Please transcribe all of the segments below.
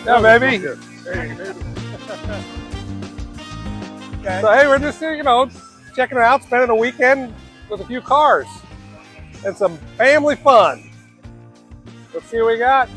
Yeah, baby. Okay. So hey, we're just checking it out, spending a weekend with a few cars and some family fun. Let's see what we got.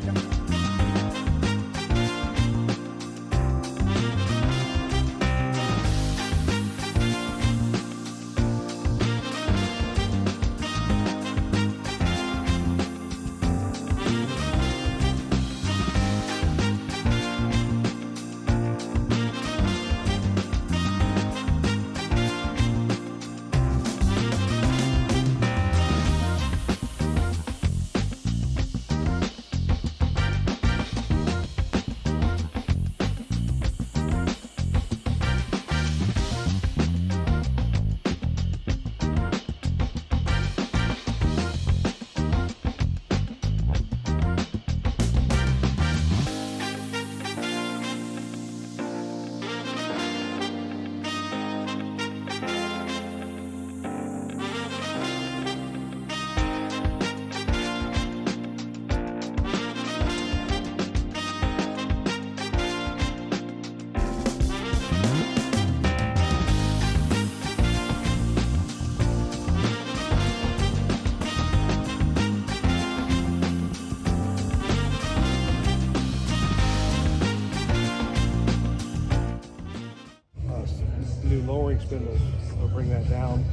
New lowering spindles will bring that down,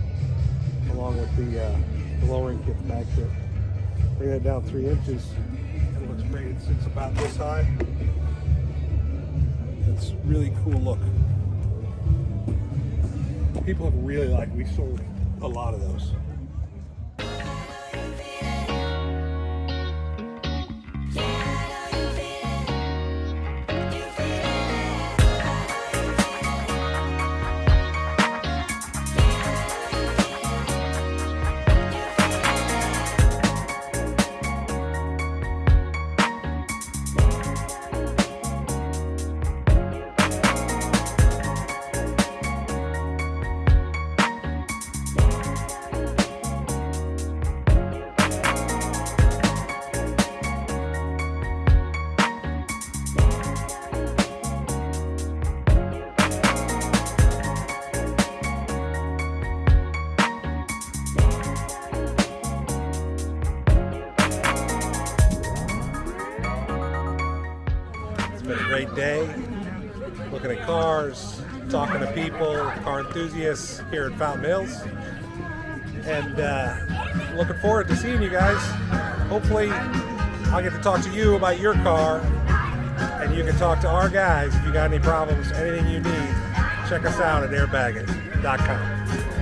along with the lowering kit's back kit. Bring that down 3 inches. It looks great. It's about this high. It's really cool look. People have really liked. We sold a lot of those. It's been a great day, looking at cars, talking to people, car enthusiasts here at Fountain Hills, and looking forward to seeing you guys. Hopefully I'll get to talk to you about your car, and you can talk to our guys if you got any problems, anything you need. Check us out at airbagit.com.